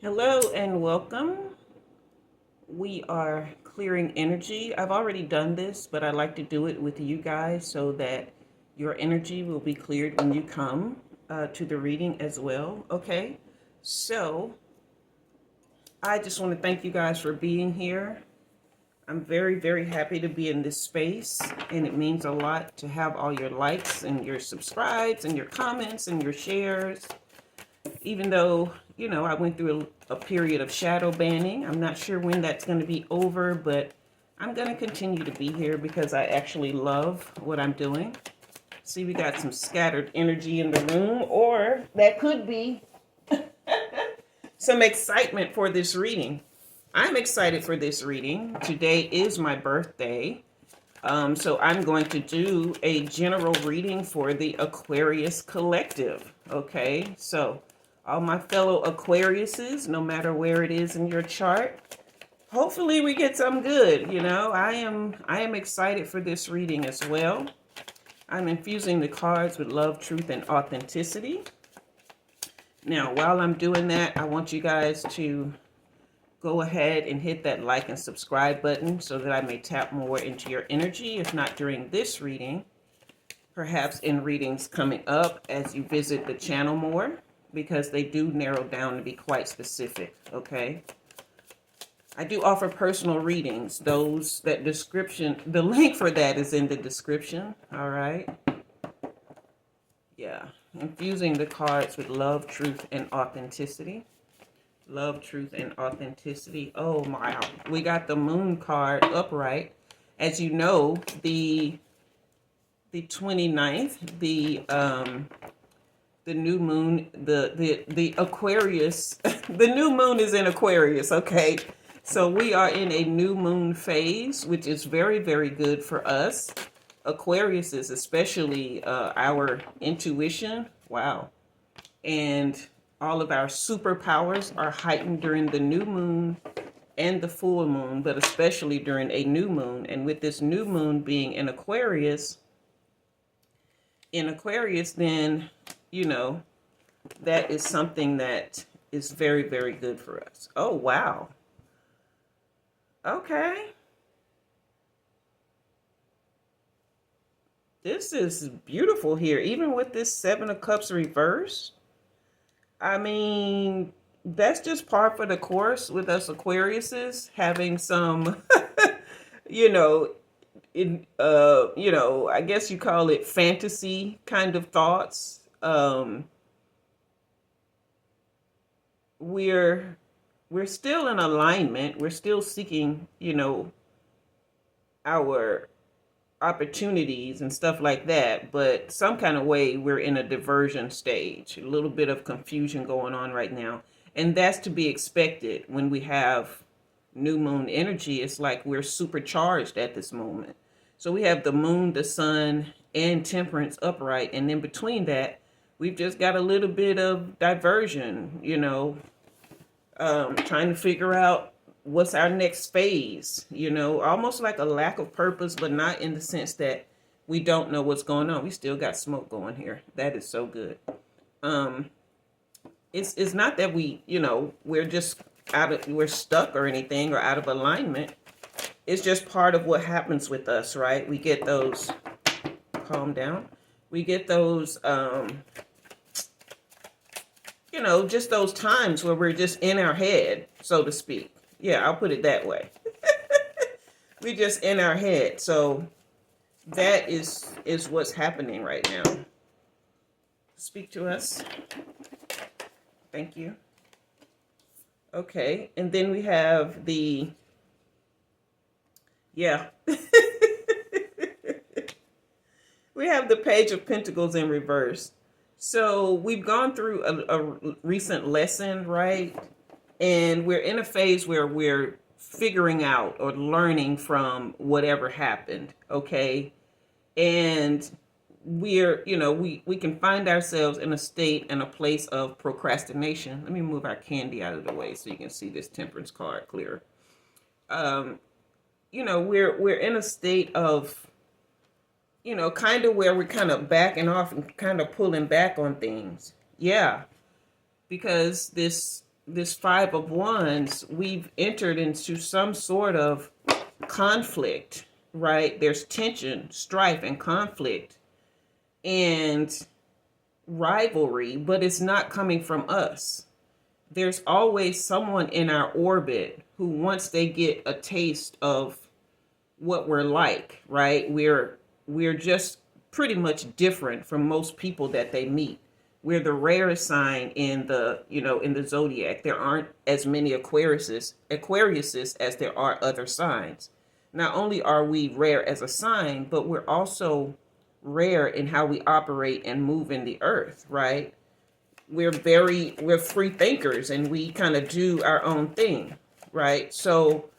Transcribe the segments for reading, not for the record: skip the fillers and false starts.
Hello and welcome. We are clearing energy. I've already done this, but I like to do it with you guys so that your energy will be cleared when you come to the reading as well. Okay, so I just want to thank you guys for being here. I'm very, very happy to be in this space, and it means a lot to have all your likes and your subscribes and your comments and your shares. Even though, I went through a period of shadow banning. I'm not sure when that's going to be over, but I'm going to continue to be here because I actually love what I'm doing. See, we got some scattered energy in the room, or that could be some excitement for this reading. I'm excited for this reading. Today is my birthday. So I'm going to do a general reading for the Aquarius Collective. Okay, so all my fellow Aquariuses, no matter where it is in your chart, hopefully we get some good. I am excited for this reading as well. I'm infusing the cards with love, truth, and authenticity. Now, while I'm doing that, I want you guys to go ahead and hit that like and subscribe button so that I may tap more into your energy, if not during this reading, perhaps in readings coming up as you visit the channel more, because they do narrow down to be quite specific, okay? I do offer personal readings. The link for that is in the description, all right? Yeah, infusing the cards with love, truth, and authenticity. Love, truth, and authenticity. Oh my, we got the moon card upright. As you know, the 29th, the new moon, the Aquarius, the new moon is in Aquarius, okay? So we are in a new moon phase, which is very, very good for us. Aquarius is especially our intuition. Wow. And all of our superpowers are heightened during the new moon and the full moon, but especially during a new moon. And with this new moon being in Aquarius, then, that is something that is very, very good for us. Oh, wow. Okay. This is beautiful here, even with this Seven of Cups reverse. I mean, that's just par for the course with us Aquariuses having some, you know, I guess you call it fantasy kind of thoughts. We're still in alignment. We're still seeking, our opportunities and stuff like that, but some kind of way we're in a diversion stage, a little bit of confusion going on right now, and that's to be expected when we have new moon energy. It's like we're supercharged at this moment. So we have the moon, the sun, and temperance upright, and in between that we've just got a little bit of diversion, trying to figure out what's our next phase, almost like a lack of purpose, but not in the sense that we don't know what's going on. We still got smoke going here. That is so good. It's not that we're just we're stuck or anything or out of alignment. It's just part of what happens with us, right? We get those, calm down. We get those, just those times where we're just in our head, so to speak. Yeah, I'll put it that way. We just in our head. So that is what's happening right now. Speak to us. Thank you. Okay, and then we have the, yeah. We have the Page of Pentacles in reverse. So we've gone through a recent lesson, right? And we're in a phase where we're figuring out or learning from whatever happened, okay? And we can find ourselves in a state and a place of procrastination. Let me move our candy out of the way so you can see this temperance card clearer. We're in a state of, kind of where we're kind of backing off and kind of pulling back on things. Yeah, because this this Five of Wands, we've entered into some sort of conflict, right? There's tension, strife, and conflict and rivalry, but it's not coming from us. There's always someone in our orbit who, once they get a taste of what we're like, right? We're just pretty much different from most people that they meet. We're the rarest sign in the, in the zodiac. There aren't as many Aquariuses as there are other signs. Not only are we rare as a sign, but we're also rare in how we operate and move in the earth, right? We're free thinkers, and we kind of do our own thing, right? So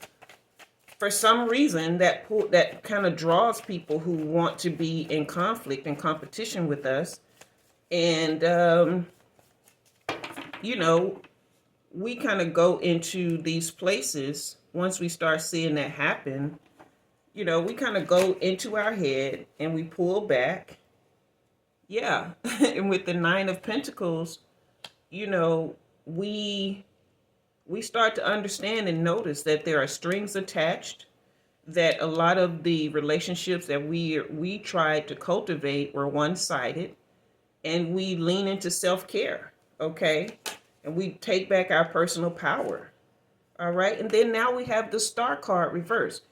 for some reason that kind of draws people who want to be in conflict and competition with us. And we kind of go into these places once we start seeing that happen. We kind of go into our head and we pull back. Yeah. And with the Nine of Pentacles, we start to understand and notice that there are strings attached, that a lot of the relationships that we tried to cultivate were one-sided, and we lean into self-care, okay? And we take back our personal power, all right? And then now we have the Star card reversed.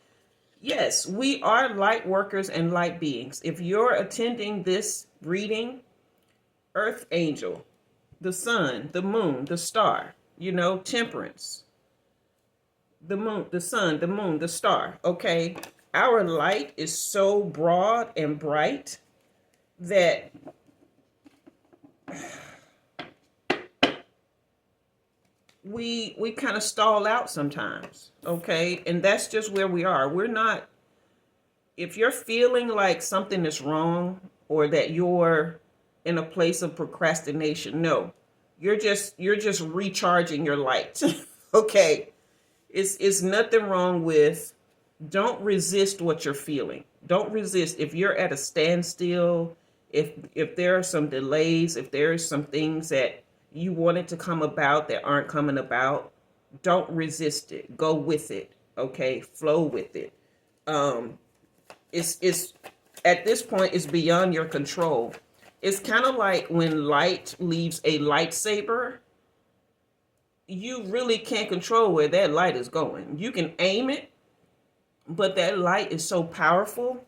Yes, we are light workers and light beings. If you're attending this reading, Earth Angel, the sun, the moon, the star, temperance, the moon, the sun, the moon, the star, okay? Our light is so broad and bright that we kind of stall out sometimes, okay? And that's just where we are. We're not, if you're feeling like something is wrong or that you're in a place of procrastination, no. You're just recharging your light. Okay? It's nothing wrong with, don't resist what you're feeling. Don't resist. If you're at a standstill, if there are some delays, if there are some things that you wanted to come about that aren't coming about, don't resist it. Go with it. Okay? Flow with it. It's at this point, it's beyond your control. It's kind of like when light leaves a lightsaber, you really can't control where that light is going. You can aim it, but that light is so powerful,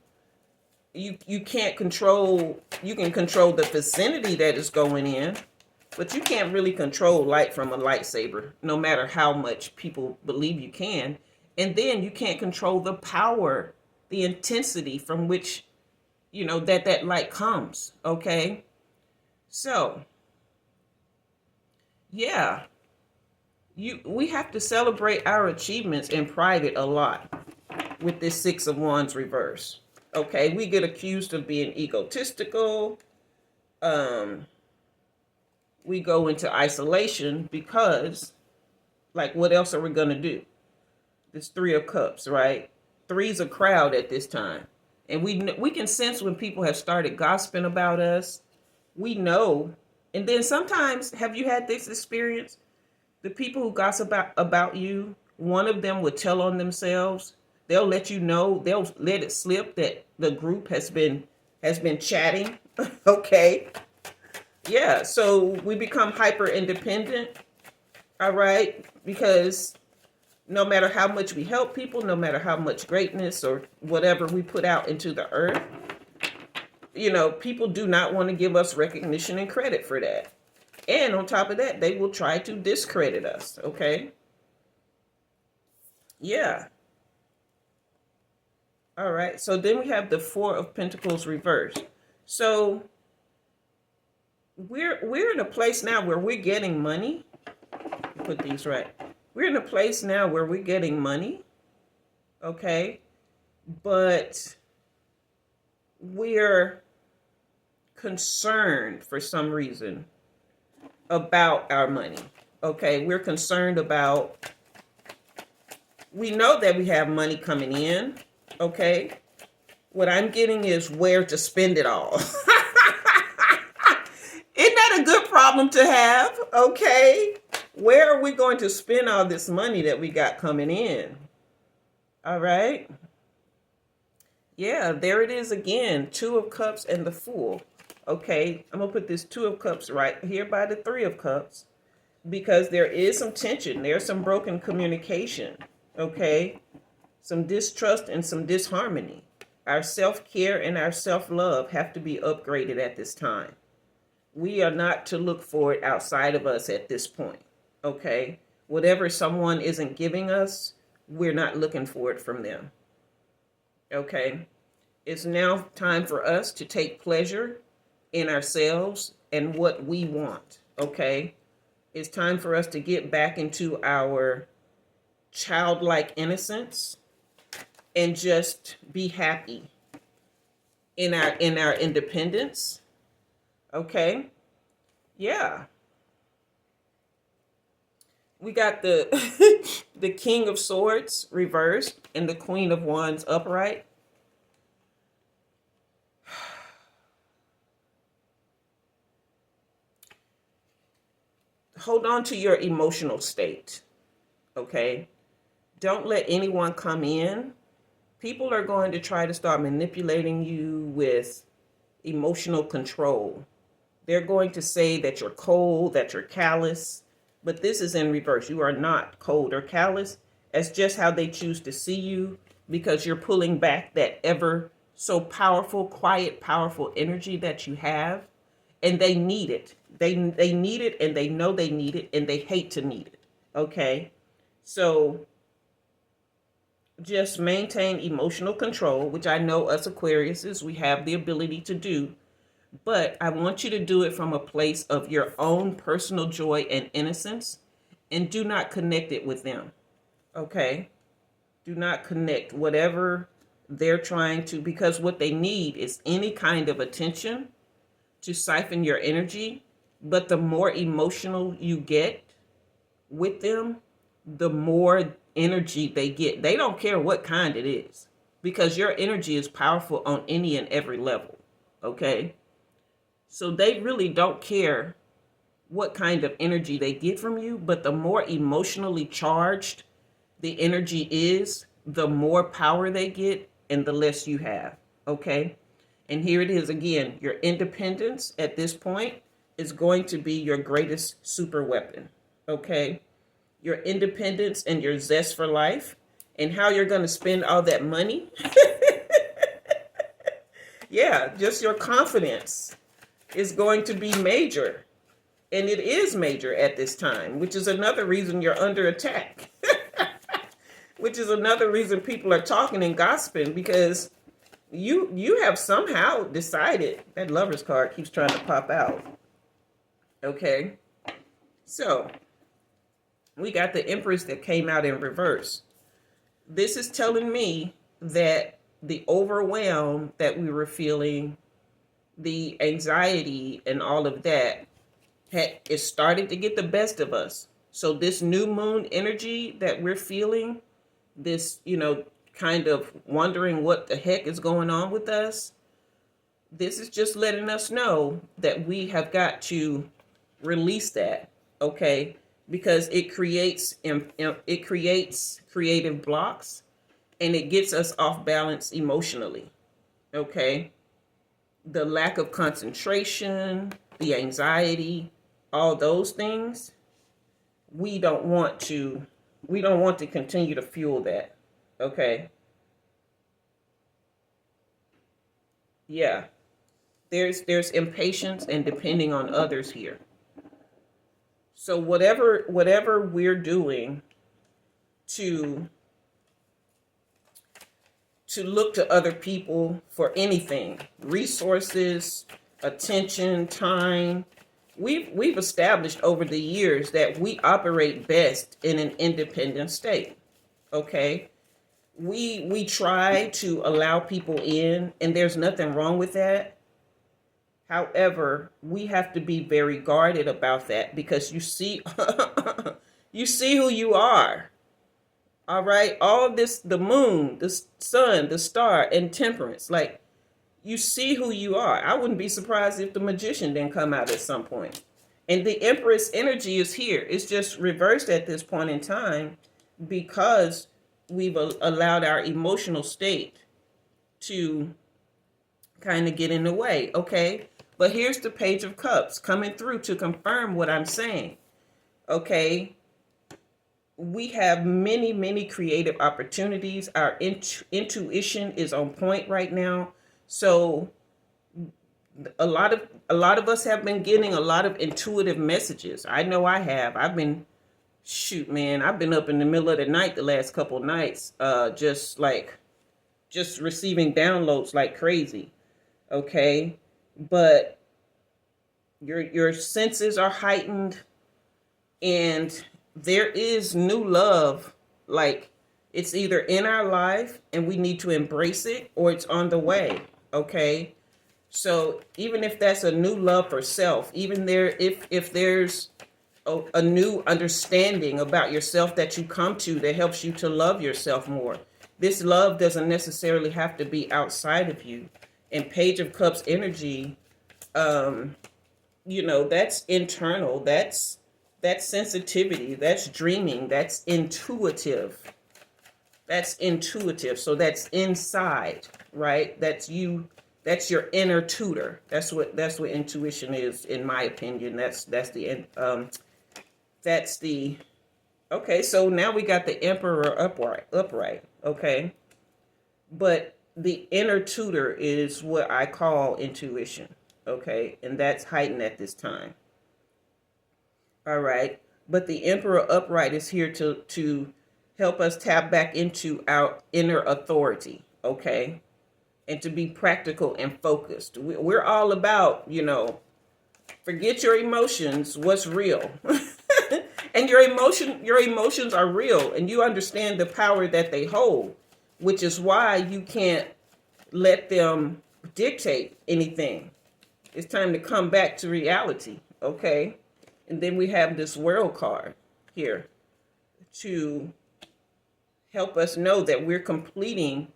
you can't control, you can control the vicinity that it's going in, but you can't really control light from a lightsaber, no matter how much people believe you can. And then you can't control the power, the intensity from which that light comes, okay? So, yeah, we have to celebrate our achievements in private a lot with this Six of Wands reverse, okay? We get accused of being egotistical. We go into isolation because, like, what else are we going to do? This Three of Cups, right? Three's a crowd at this time. And we can sense when people have started gossiping about us. We know. And then sometimes, have you had this experience? The people who gossip about you, one of them would tell on themselves. They'll let you know, they'll let it slip that the group has been chatting. Okay. Yeah, so we become hyper independent. All right? Because no matter how much we help people, no matter how much greatness or whatever we put out into the earth, people do not want to give us recognition and credit for that. And on top of that, they will try to discredit us, okay? Yeah. All right, so then we have the Four of Pentacles reversed. So we're in a place now where we're getting money. Put these right. We're in a place now where we're getting money, okay? But we're concerned for some reason about our money, okay? We're concerned about, we know that we have money coming in, okay? What I'm getting is where to spend it all. Isn't that a good problem to have, okay? Where are we going to spend all this money that we got coming in? All right. Yeah, there it is again. Two of Cups and the Fool. Okay, I'm going to put this Two of Cups right here by the Three of Cups because there is some tension. There's some broken communication. Okay, some distrust and some disharmony. Our self-care and our self-love have to be upgraded at this time. We are not to look for it outside of us at this point. Okay, whatever someone isn't giving us, we're not looking for it from them. Okay, it's now time for us to take pleasure in ourselves and what we want. Okay, it's time for us to get back into our childlike innocence and just be happy in our independence. Okay, yeah. We got the the King of Swords reversed and the Queen of Wands upright. Hold on to your emotional state, okay? Don't let anyone come in. People are going to try to start manipulating you with emotional control. They're going to say that you're cold, that you're callous, but this is in reverse. You are not cold or callous. It's just how they choose to see you because you're pulling back that ever so powerful, quiet, powerful energy that you have, and they need it. They need it, and they know they need it, and they hate to need it. Okay? So just maintain emotional control, which I know us Aquariuses, we have the ability to do. But I want you to do it from a place of your own personal joy and innocence, and do not connect it with them. Okay? Do not connect whatever they're trying to, because what they need is any kind of attention to siphon your energy. But the more emotional you get with them, the more energy they get. They don't care what kind it is, because your energy is powerful on any and every level. Okay? So they really don't care what kind of energy they get from you, but the more emotionally charged the energy is, the more power they get and the less you have. Okay? And here it is again. Your independence at this point is going to be your greatest super weapon. Okay? Your independence and your zest for life, and how you're going to spend all that money. Yeah, just your confidence is going to be major. And it is major at this time, which is another reason you're under attack. Which is another reason people are talking and gossiping, because you have somehow decided. That Lover's card keeps trying to pop out. Okay? So, we got the Empress that came out in reverse. This is telling me that the overwhelm that we were feeling, the anxiety and all of that, it started to get the best of us. So this new moon energy that we're feeling, this, kind of wondering what the heck is going on with us, this is just letting us know that we have got to release that, okay? Because it creates creative blocks, and it gets us off balance emotionally, okay? The lack of concentration, the anxiety, all those things, we don't want to continue to fuel that, okay? Yeah, there's impatience and depending on others here. So whatever we're doing to look to other people for anything, resources, attention, time, we've established over the years that we operate best in an independent state. Okay? We try to allow people in, and there's nothing wrong with that. However, we have to be very guarded about that, because you see you see who you are. All right? All this, the moon, the sun, the star, and temperance, like, you see who you are. I wouldn't be surprised if the magician didn't come out at some point. And the Empress energy is here. It's just reversed at this point in time because we've allowed our emotional state to kind of get in the way. Okay. But here's the Page of Cups coming through to confirm what I'm saying. Okay. We have many, many creative opportunities. Our intuition is on point right now. So a lot of us have been getting a lot of intuitive messages. I know I have. I've been I've been up in the middle of the night the last couple nights, just receiving downloads like crazy. Okay. But your senses are heightened, and there is new love. Like, it's either in our life and we need to embrace it, or it's on the way. Okay. So even if that's a new love for self, even if there's a new understanding about yourself that you come to that helps you to love yourself more, this love doesn't necessarily have to be outside of you. And Page of Cups energy, that's internal. That's sensitivity. That's dreaming. That's intuitive. So that's inside, right? That's you. That's your inner tutor. That's what intuition is, in my opinion. That's the okay. So now we got the Emperor upright. Okay, but the inner tutor is what I call intuition. Okay, and that's heightened at this time. All right, but the Emperor upright is here to help us tap back into our inner authority. Okay. And to be practical and focused. We're all about, forget your emotions, what's real. And your emotions are real, and you understand the power that they hold, which is why you can't let them dictate anything. It's time to come back to reality, okay? And then we have this World card here to help us know that we're completing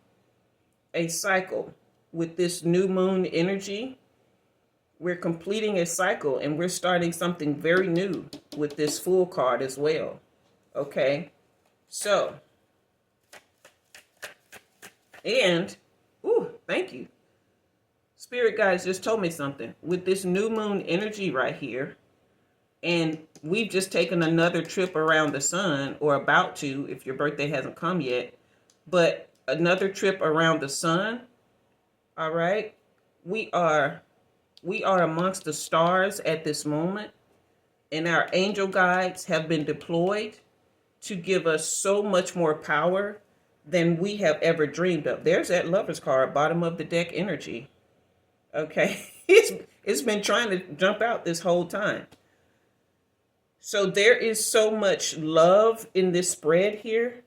a cycle with this new moon energy. We're completing a cycle, and we're starting something very new with this Fool card as well. Okay, so, and thank you, Spirit guides just told me something with this new moon energy right here. And we've just taken another trip around the sun, or about to, if your birthday hasn't come yet, but another trip around the sun. All right. We are amongst the stars at this moment, and our angel guides have been deployed to give us so much more power than we have ever dreamed of. There's that Lover's card, bottom of the deck energy. Okay. It's been trying to jump out this whole time. So there is so much love in this spread here.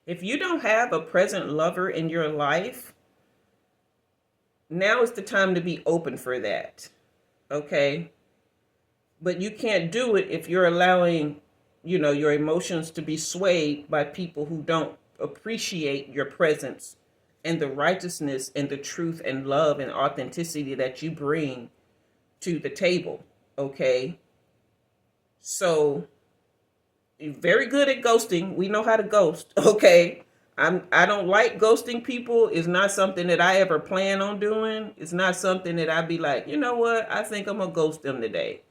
If you don't have a present lover in your life, now is the time to be open for that. Okay? But you can't do it if you're allowing, your emotions to be swayed by people who don't appreciate your presence and the righteousness and the truth and love and authenticity that you bring to the table. Okay? So, very good at ghosting. We know how to ghost. Okay. I don't like ghosting people. It's not something that I ever plan on doing. It's not something that I'd be like, you know what? I think I'm going to ghost them today.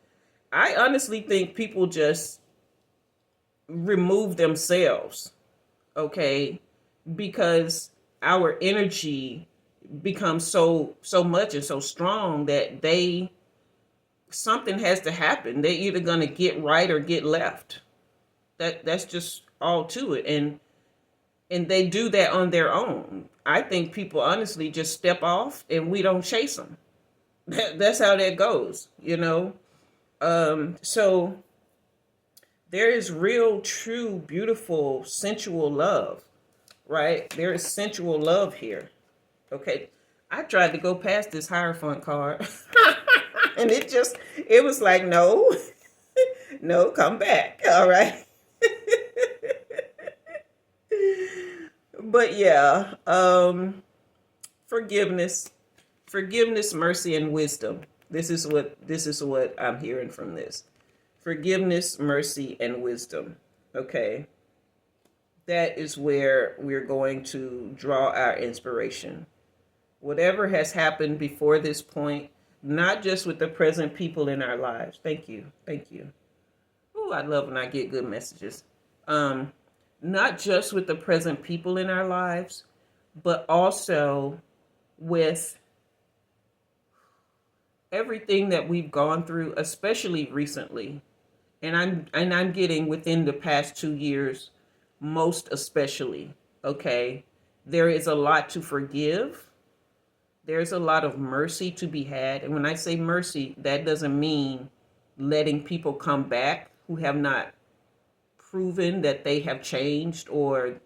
I honestly think people just remove themselves. Okay. Because our energy becomes so much and so strong that something has to happen. They're either going to get right or get left. That's just all to it. And they do that on their own. I think people honestly just step off and we don't chase them. That's how that goes, So there is real, true, beautiful, sensual love, right? There is sensual love here. Okay. I tried to go past this Hierophant card and it was like, no, no, come back. All right. But yeah, forgiveness, mercy, and wisdom. This is what I'm hearing from this. Forgiveness, mercy, and wisdom. Okay. That is where we're going to draw our inspiration. Whatever has happened before this point, not just with the present people in our lives. Thank you. Thank you. Oh, I love when I get good messages. Not just with the present people in our lives, but also with everything that we've gone through, especially recently. And I'm getting within the past 2 years, most especially. Okay. There is a lot to forgive. There's a lot of mercy to be had. And when I say mercy, that doesn't mean letting people come back who have not proven that they have changed or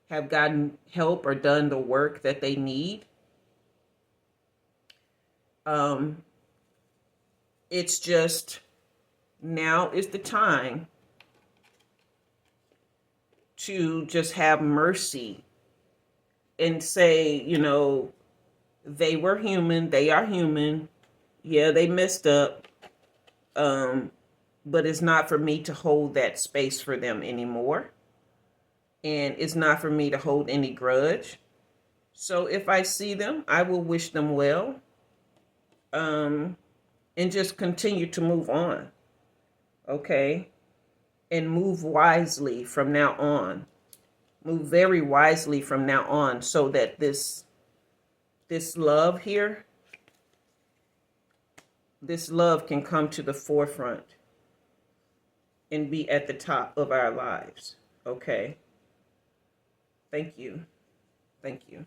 have gotten help or done the work that they need. It's just now is the time to just have mercy and say, they were human, they are human. Yeah, they messed up. But it's not for me to hold that space for them anymore. And it's not for me to hold any grudge. So if I see them, I will wish them well. And just continue to move on. Okay? And move wisely from now on. Move very wisely from now on so that this love here, this love can come to the forefront and be at the top of our lives. Okay? Thank you. Thank you.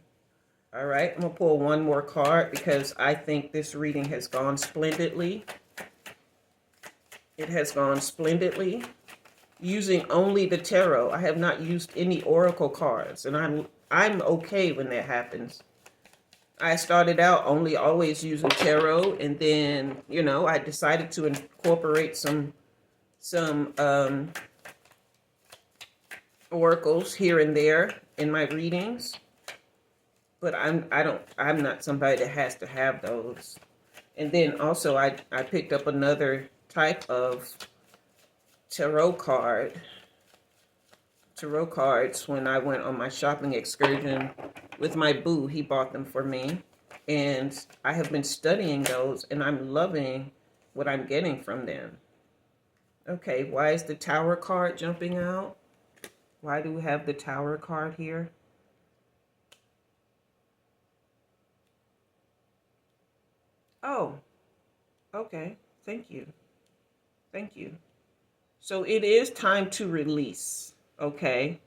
All right, I'm going to pull one more card because I think this reading has gone splendidly. It has gone splendidly. Using only the tarot. I have not used any oracle cards, and I'm okay when that happens. I started out always using tarot, and then, I decided to incorporate some oracles here and there in my readings. But I'm not somebody that has to have those. And then also I picked up another type of tarot cards when I went on my shopping excursion with my boo. He bought them for me. And I have been studying those, and I'm loving what I'm getting from them. Okay, why is the Tower card jumping out? Why do we have the Tower card here? Oh, okay. Thank you. Thank you. So it is time to release, okay?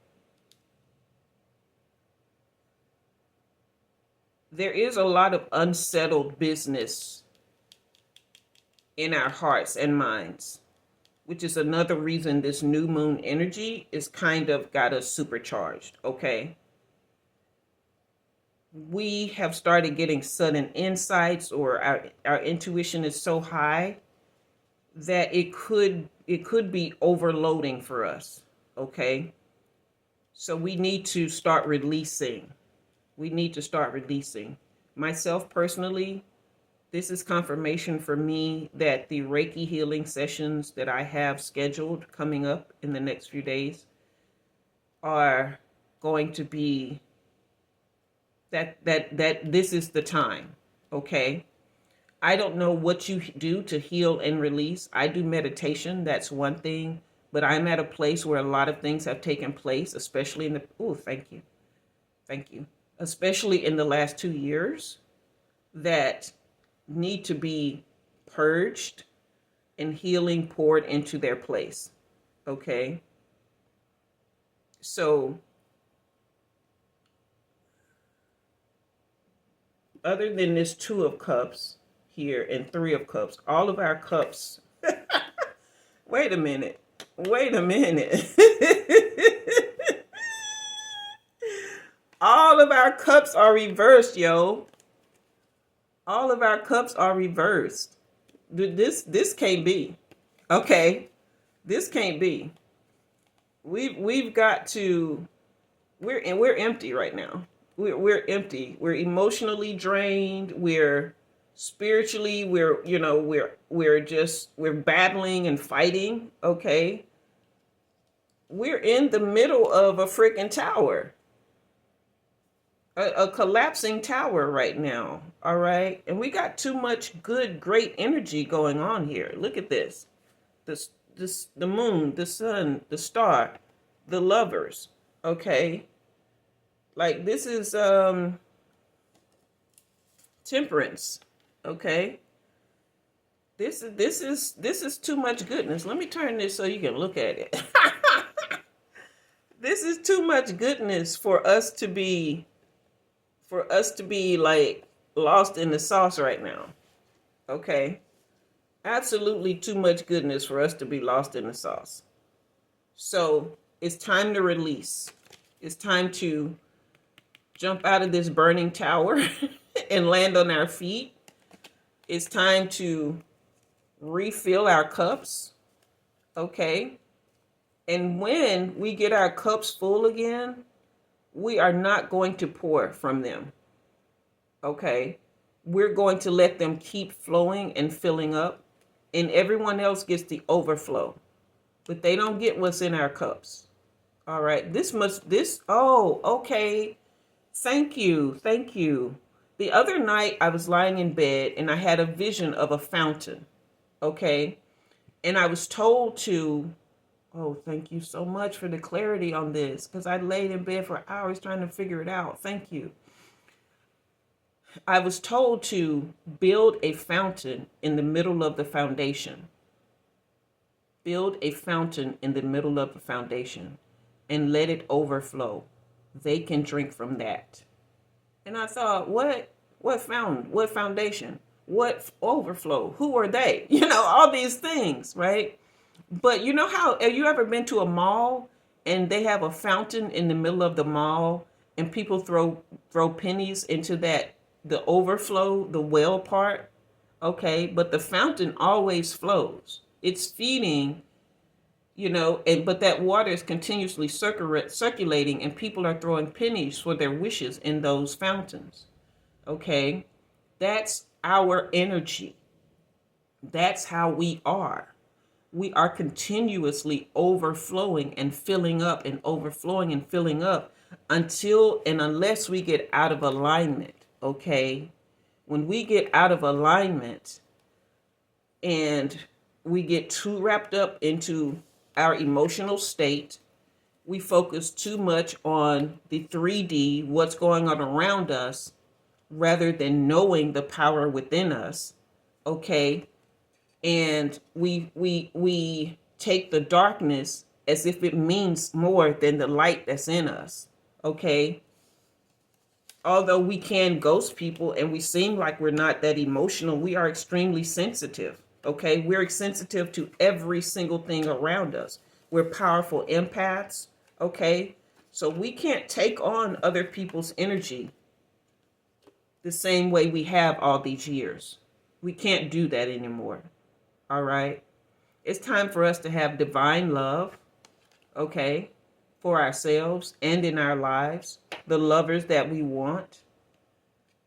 There is a lot of unsettled business in our hearts and minds, which is another reason this new moon energy is kind of got us supercharged, okay? We have started getting sudden insights, or our intuition is so high that it could be overloading for us. Okay. So we need to start releasing. Myself personally, this is confirmation for me that the Reiki healing sessions that I have scheduled coming up in the next few days are going to be that this is the time. Okay. I don't know what you do to heal and release. I do meditation. That's one thing. But I'm at a place where a lot of things have taken place, especially in the... Oh, thank you. Thank you. Especially in the last 2 years that need to be purged and healing poured into their place. Okay? So... other than this Two of Cups here and Three of Cups, all of our cups... Wait a minute. All of our cups are reversed, yo. All of our cups are reversed. This can't be. Okay. This can't be. We've got to... We're empty right now. We're empty. We're emotionally drained. We're Spiritually, we're battling and fighting, okay? We're in the middle of a freaking tower. A collapsing tower right now, all right? And we got too much good, great energy going on here. Look at this. The moon, the sun, the star, the lovers, okay? Like this is temperance, okay? This is too much goodness. Let me turn this so you can look at it. This is too much goodness for us to be like lost in the sauce right now. Okay? Absolutely too much goodness for us to be lost in the sauce. So, it's time to release. It's time to jump out of this burning tower and land on our feet. It's time to refill our cups. Okay? And when we get our cups full again, we are not going to pour from them. Okay? We're going to let them keep flowing and filling up, and everyone else gets the overflow. But they don't get what's in our cups. All right? Oh, okay. Thank you. Thank you. The other night I was lying in bed and I had a vision of a fountain. Okay? And I was told to, oh, thank you so much for the clarity on this, because I laid in bed for hours trying to figure it out. Thank you. I was told to build a fountain in the middle of the foundation. Build a fountain in the middle of the foundation and let it overflow. They can drink from that. And I thought, what fountain? What foundation? What overflow? Who are they? All these things, right? But you know how, have you ever been to a mall and they have a fountain in the middle of the mall and people throw pennies into the overflow, the well part? Okay, but the fountain always flows. It's feeding, but that water is continuously circulating and people are throwing pennies for their wishes in those fountains. Okay, that's our energy. That's how we are. We are continuously overflowing and filling up and overflowing and filling up until and unless we get out of alignment, okay? When we get out of alignment and we get too wrapped up into our emotional state, we focus too much on the 3D, what's going on around us, rather than knowing the power within us, okay? And we take the darkness as if it means more than the light that's in us, okay? Although we can ghost people and we seem like we're not that emotional, we are extremely sensitive, okay? We're sensitive to every single thing around us. We're powerful empaths, okay? So we can't take on other people's energy the same way we have all these years. We can't do that anymore. All right. It's time for us to have divine love, okay, for ourselves and in our lives, the lovers that we want.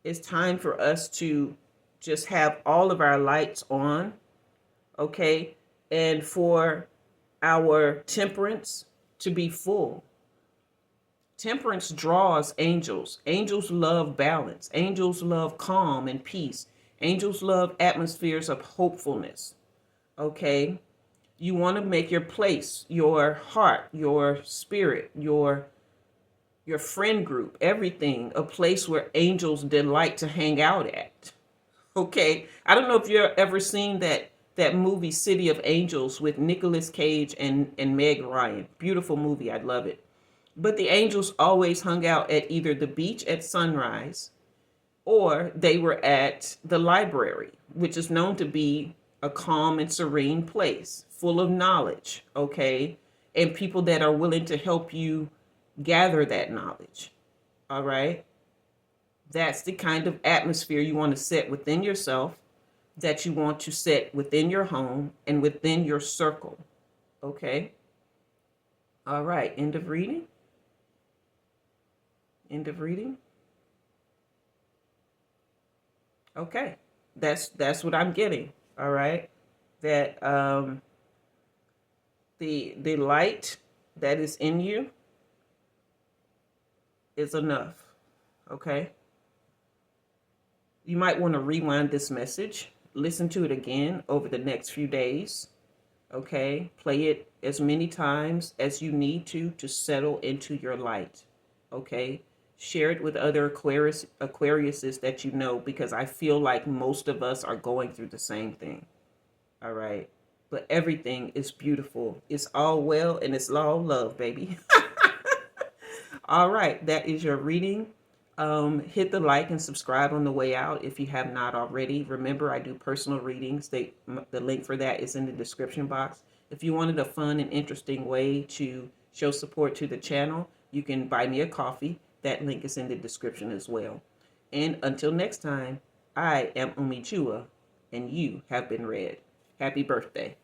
It's time for us to just have all of our lights on, okay, and for our temperance to be full. Temperance draws angels. Angels love balance. Angels love calm and peace. Angels love atmospheres of hopefulness. Okay, you want to make your place, your heart, your spirit, your friend group, everything a place where angels delight to hang out at. Okay, I don't know if you've ever seen that movie City of Angels with Nicolas Cage and Meg Ryan. Beautiful movie, I love it. But the angels always hung out at either the beach at sunrise or they were at the library, which is known to be a calm and serene place full of knowledge, okay? And people that are willing to help you gather that knowledge, all right? That's the kind of atmosphere you want to set within yourself, that you want to set within your home and within your circle, okay? All right, end of reading. End of reading. Okay. That's what I'm getting. All right. That the light that is in you is enough. Okay. You might want to rewind this message, listen to it again over the next few days. Okay. Play it as many times as you need to settle into your light. Okay. Share it with other Aquariuses that you know, because I feel like most of us are going through the same thing. All right. But everything is beautiful. It's all well and it's all love, baby. All right. That is your reading. Hit the like and subscribe on the way out if you have not already. Remember, I do personal readings. The link for that is in the description box. If you wanted a fun and interesting way to show support to the channel, you can buy me a coffee. That link is in the description as well. And until next time, I am Umi Jua, and you have been read. Happy birthday.